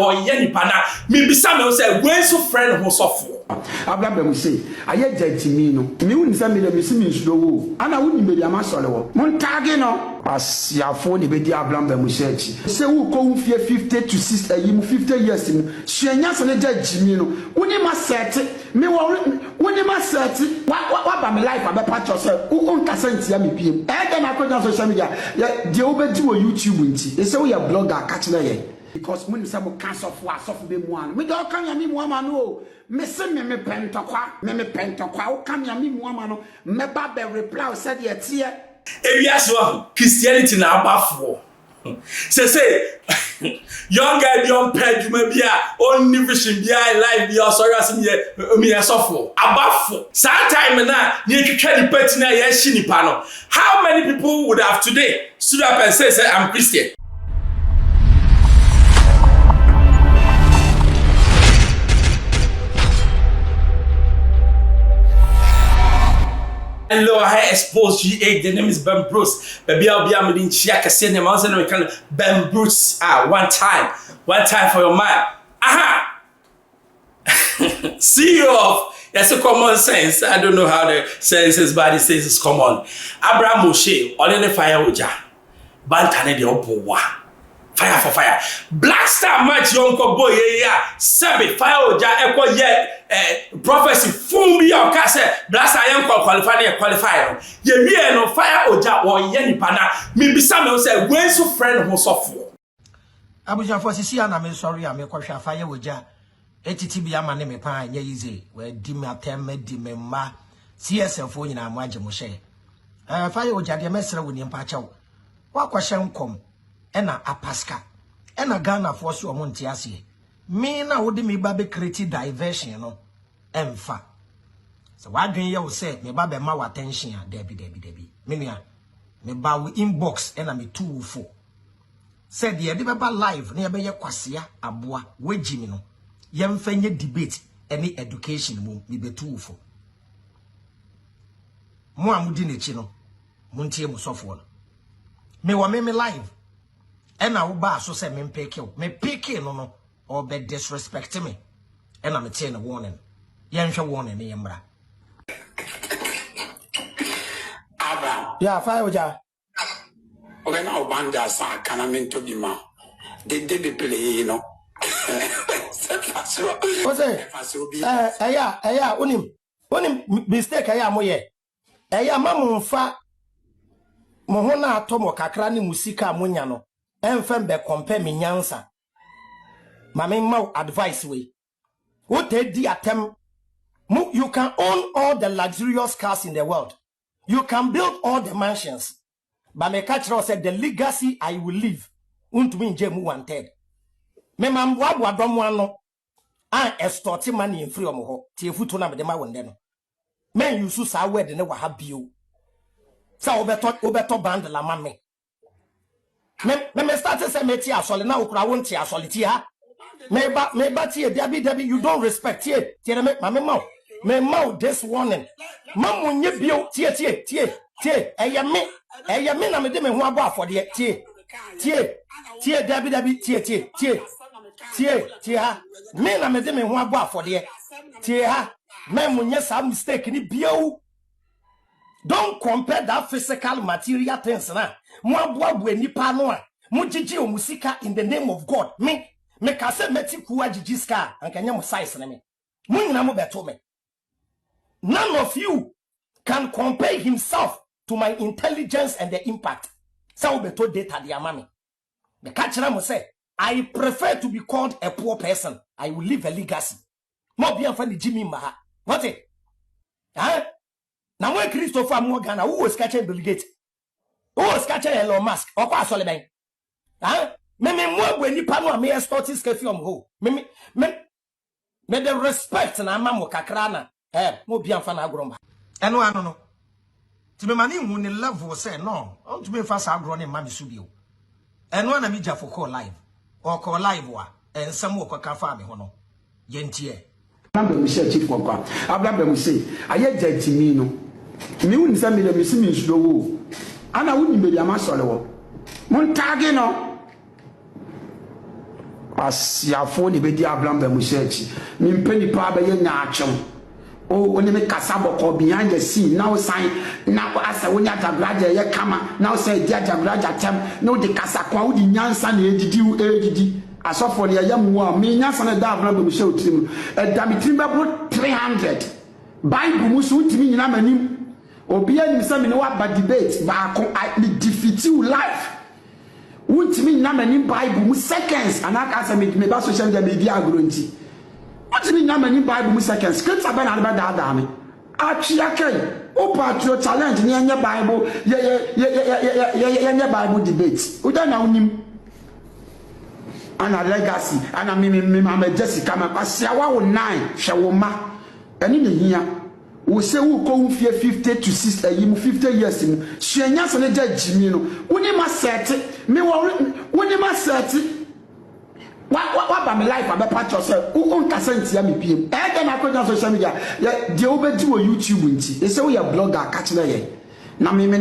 or Yenny Pana, maybe some say, where's your friend who's off for? Abraham say, I yet Jetimino, me wouldn't send me the missing slow, and I wouldn't be a master. Montagino, as your phone, the baby Abraham Musech. Say, who come fear 50 to 60, 50 years in Shenyas and a Jimino. When you must set it, me when you must set it, what about my life? I'm a patch yourself, who won't send Yami. And then I put on social media, the over to a YouTube, they say we are blogger catching a because when some cancer for us of being one, we don't come yami woman, no, Missing me pentaqua, me pentaqua, come yami woman, me babe reply said yet here. Yes, well, Christianity now buffalo. Say, young guy, young peg, you may be only vision behind life, be also asking me a software. A buffalo. Sometime now, you can try the pertinent yes, shiny panel. How many people would have today stood up and say, I'm Christian? Hello, I Xposed GA. The name is Ben Bruce. Baby, I'll be a million check. Say the mountain we can Ben Bruce. One time for your mind. Aha. CEO of that's a common sense. I don't know how the senses body says it's common. Abraham Moshe, all the fire oja. Bantane de opowa. Fire for fire. Black Star match yonko boy yeah. Sabi fire oja eko ye prophecy fumbi ya okase Black Star yonko qualify. Ye wie no fire oja wo ye nipa na me bisa me say when so friend who suffer. Abuja for sisi na me sorry am kwahwa fire oja etiti bi ama ne me pa anya easy we di me atem di me ma CSF o nyina mo age mo hye. Fire oja de mesra woni mpa chaw. Wa kwahye nkom ena apaska ena Ghana for so omo ntia ase me na wo de me ba be create diversion no emfa so wadwen ye wo say me ba be ma attention a debi me nua me ba wo inbox ena me 204 said ye de be ba live na ye be ye kwasea aboa wagi me no ye mfa nye debate any education mu me be 204 mo amudi nechi no mo ntie mo sofo no me wa me live ena wo ba so say me pick no or be disrespect me ena me tie no warning ye nhwe warning me yemra aba ya fire oja okay now banda sa kana me to be ma de be play no o say eya onim mistake eya moye eya mamumfa mo ho na atomo kakra ne musika amonya no enfem be compare me nyansa mame mau advice we what di atem you can own all the luxurious cars in the world, you can build all the mansions, but me catch said the legacy I will leave won't mean jemu wanted me mam wa dom no an extort money in free omo tie futu na me de ma wonde no men you sa word ne wa ha bio sa obeto band la mame me start say me tie asole na okura won tie asole tie ha me ba tie debi you don't respect tie me mame mau this warning mamu nye bio tie eya me na me de me ho abo afode tie debi tie ha me na me de me ho abo afode tie ha mamu nye sa mistake ni bio. Don't compare that physical material things na mo aboabu anipa no a mo gigi omusika in the name of God. Me ka se meti ku agigi ska ankanya mo size na me mo nyina mo beto me. None of you can compare himself to my intelligence and the impact. So beto data dia mami. Me ka kira mo say I prefer to be called a poor person. I will leave a legacy. Mo bia fa ni Jimmy Maha. What it? Now when Christopher Morgan, who was catching Bill Gates, who was catching Elon Musk, or quite Solomon, me more when you pano me start his from ho. Me the respect na mamu kakrana, mo bien fan agroma. And no, I don't know. To me mani who ni love will say no, on to me fast agron in Mammy Subio. And one of me for call live, or call live wa, and some more can farm me hono. Yentie. Abraham Michel chief kwa Abraham say aye judge no me won say me me simi nsudo wo ana woni be dia ma sole wo mon tagi no Asiafo ni bedi ablam be musechi. Mi mpeni pa be ye nyaachom. O oni me kasabo ko behind the scene. Now sign now asa woni Ajagurajah ye kama. Now say di Ajagurajah tem. No de kasakwa wo di nyansa na edidi. Asofo ne ye mu a mi nyansa na da ablam be muse otirim. E da mi tirim be bro 300. Bible musu utimi nyina manim. Obi anim se me no wa debate ba ko I defeat you life. Untimi nyina manim Bible mu seconds anaka se me ba social media agro nti. Untimi nyina manim Bible mu seconds. Scripture be na be da me. Achia kai. O patro challenge ni enye Bible ye Bible debate. Uda na unim. Ana legacy ana me ma Jessica ma kwasia wa wo 9 hwe wo ma. Eni ne hia. We say who go 50 to 60 yim 50 years mu hwenya so ne jimi no woni ma set me woni ma set wa ba me life abepa cho say won kasa ntia me piem e ga na ko social media de obedi wo YouTube nti e say we blogger catch na ye na me ne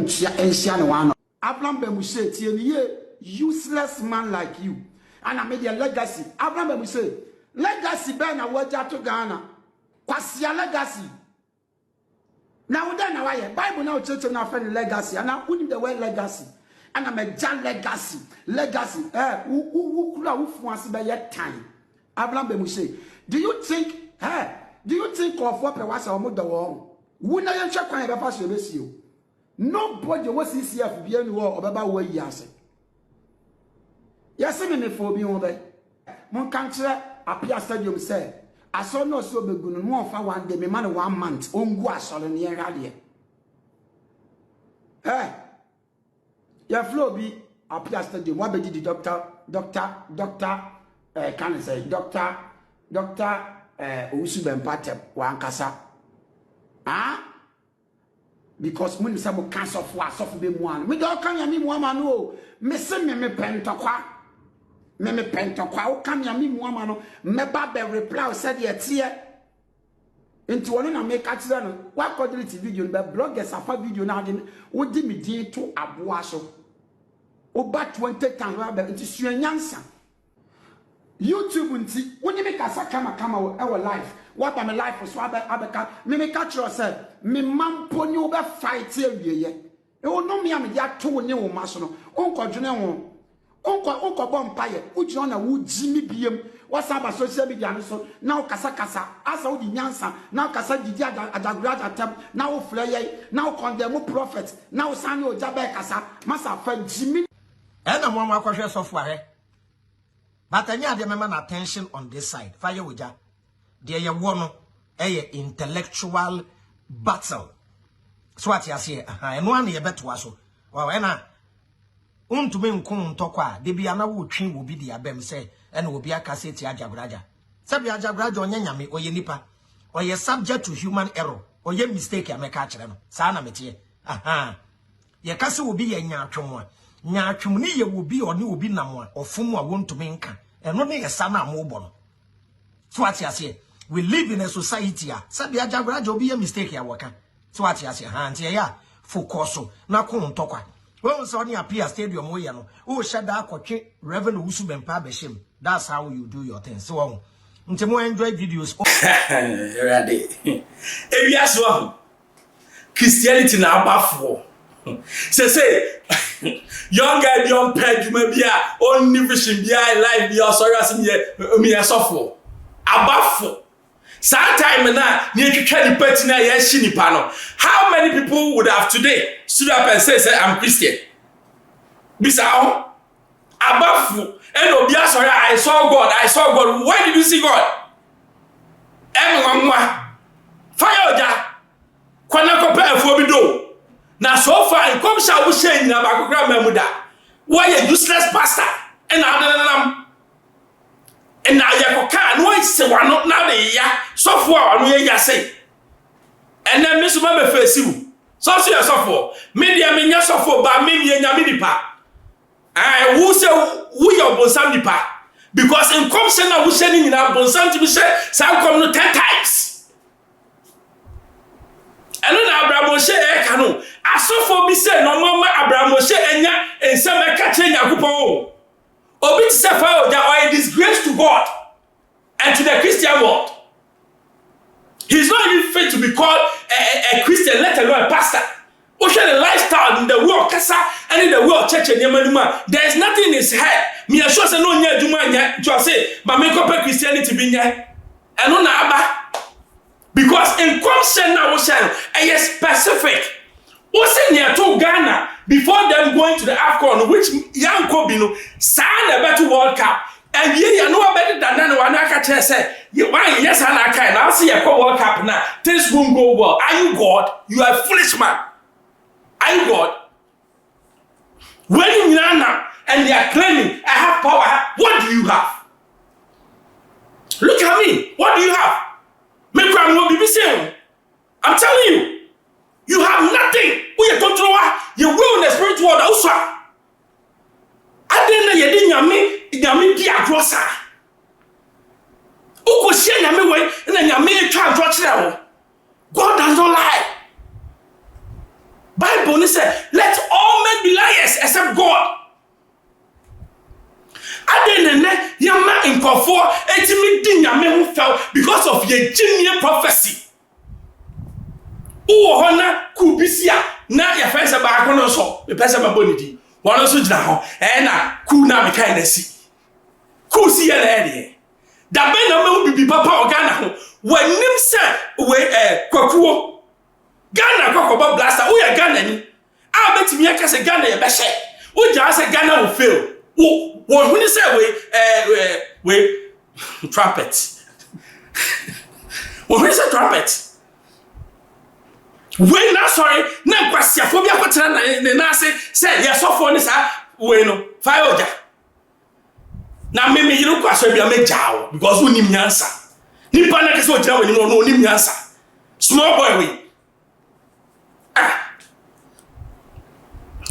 tia enhia ne wa no Abraham be mu say tie ne ye useless man like you and I made your legacy Abraham be mu say legacy be na waja to Ghana Kwasia legacy. Now then now why Bible now church na friend legacy and now who the word legacy and I'm a John legacy who kula who fancy by your time Abraham be say do you think of what was our mother wrong who na yen check kwan be pass you nobody was CCF be any war obeba wo yase yes me for bi won be mon kan kire apia stadium say I saw no so be gunu mo fa one day me man 1 month ongu asole ne yerade ya flow bi apia stadium wa be di doctor can say doctor Owusu Bempatem wa nkasa because when some cancer for be one me do kan ya me mo ama no me se me pentokwa me pentokwa o kan ya me mo ama no me ba be reply said ye tie into one na make atira no wa quality video be bloggers afa video na de wo di me din to aboa so o ba 20 times wa be into suanyansa YouTube nti woni me kasa kama our life what am life so abeka me catch yourself me mampo ni obe fight awieye e ono me am ya to ne wo maso no onkodwene ho onko bompaye ugino na wo jimi biem wasaba social media no so na o kasa asa wo di nyansa na o kasa didi Ajagurajah tem na wo fleye na o condemn prophet na o sane o jabe kasa masa fa jimi na mo akwahwe software but anya de mema attention on this side fire woja de ye wo no intellectual battle so what you say eno an ye beto aso wa na untume nkon ntokwa de bia na wo twi wo bi de abem say ena obi aka say ti Ajagurajah sabi Ajagurajah onye nyame oye nipa oye subject to human error oye mistake ameka kire no sa na metie ye kase obi ye nyaatwom nyaatwom ni ye obi one obi nam a ofum a wontume nka eno ne yesa na amobo no so what you say we live in a society sabi Ajagurajah obi ye mistake ya waka so what you say nti ya focus na ko ntokwa when so ni appear stadium wo ye no o shada akotwe revenue Owusu Bempa beshem that's how you do your things so nti mo enjoy videos ready ewiaso Christianity na abafo say young guy young peduma bia only vision bia life bia sorry as me sofo abafo sometime na ni twetwa ni party na ya shi nipa no how many people would have today stood up and say I'm Christian bisa ho abafo and obi sorry I saw God why did you see God emwa fire oja kwana kopa afo bi do na so far in come shall we say na ba kokra mamuda why a useless pastor and adanam and now ya koka no say wano na de ya so for anu ya say and then miss ma be face you so see so for media me nya so for ba me nya me nipa who say who your bonsam nipa because in come say na who say ni na bonsam ti be say sam come no 10 times eno na Abraham Moshe kanu asofo bi say no mama Abraham Moshe enya ensem ka che Yakupon Obi to say fire oja or a disgrace to God and to the Christian world. He's not even fit to be called a Christian, let alone a pastor. What the lifestyle in the world, Kasa, and in the world church and Yamanuma, there is nothing in his head. Me assure say no nya juma nya to say, but make up Christianity be nya. And on aba. Because in question now was a specific. What's in near to Ghana before them going to the AFCON, which young Kobino signed a better World Cup. And you know better than that one. I can say, yes, and I can. I'll see a World Cup now. Things won't go well. Are you God? You are a foolish man. Are you God? When you Nana and they are claiming, I have power, what do you have? Look at me. What do you have? Make I'm not be saying. I'm telling you, you have nothing. Who you control? You will in the spiritual world also. I didn't know you didn't yami be a grosser. Who could share yami way and then yami try to watch them? God does not lie. Bible said, let all men be liars except God. I didn't know yama in comfort, intimate yami who fell because of your genius prophecy. Who honor could be here. Now your friends are back on us all. The person my bonity. One also now, and I could not be kind of see. Could see a lady. That man will be papa or Ghana. When Nim said, where Kwakuo Ghana Kwakaba blaster, we are Ghana. I bet me I can say Ghana, a best. Would you say Ghana will fail? When you say, we trumpet. When we say trumpet. When na sorry na kwasi afobia kwatena na say yes so for this we no fire oja na me yiru kwaso bia me jawo because unim nyansa nipa na kese oja we no unim nyansa small boy we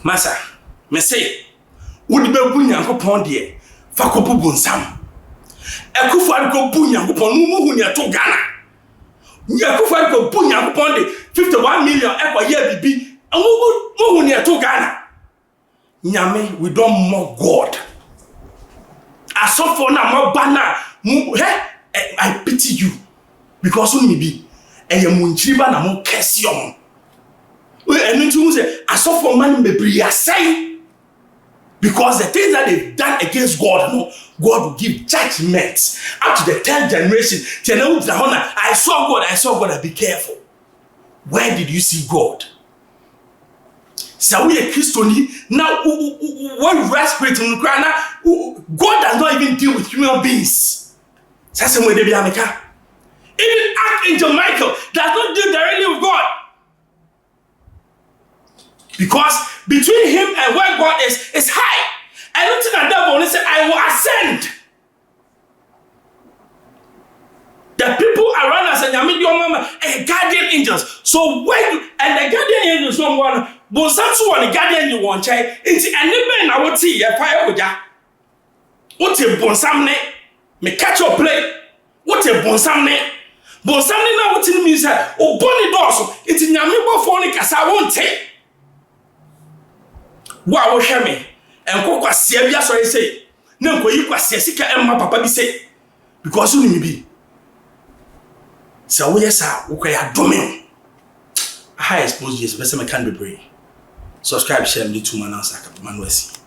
masa me say wodi be bu nyankopon de fa kopu bunsam ekufu an ko bu nyankopon mu hu ne to Ghana Yakufa ko bunya ko ponde 51 million e ko ye bibi awu hu ne to Ghana nyame we don't mock God asofo na mo bana I pity you because you be eye munchiriba na mo kese om we enu tu say asofo man bebre asai because the things that they've done against God, no, God will give judgment up to the 10th generation. I saw God, be careful. Where did you see God? So we are Christian now. When we respect him, God does not even deal with human beings. That's the way they be America. Even Archangel Michael does not deal directly with God. Because between him and where God is high. I don't think that devil only said, I will ascend. The people around us and guardian angels. So when and the guardian angels someone but some the guardian you want check it's and the I would see a fire with ya. What a bonsam ne me catch your play. What a bonsam ne now what in me say oh bonny doors it's in your member phone because I won't take. Wow, hear me. And go kwasia bia so say. Na nko yi kwasia sika emma papa bi say. Because you be. So we yesa wo kwa ya dome. Hi Xposed Jesus, person me can be brave. Subscribe, share me to man answer man wesi.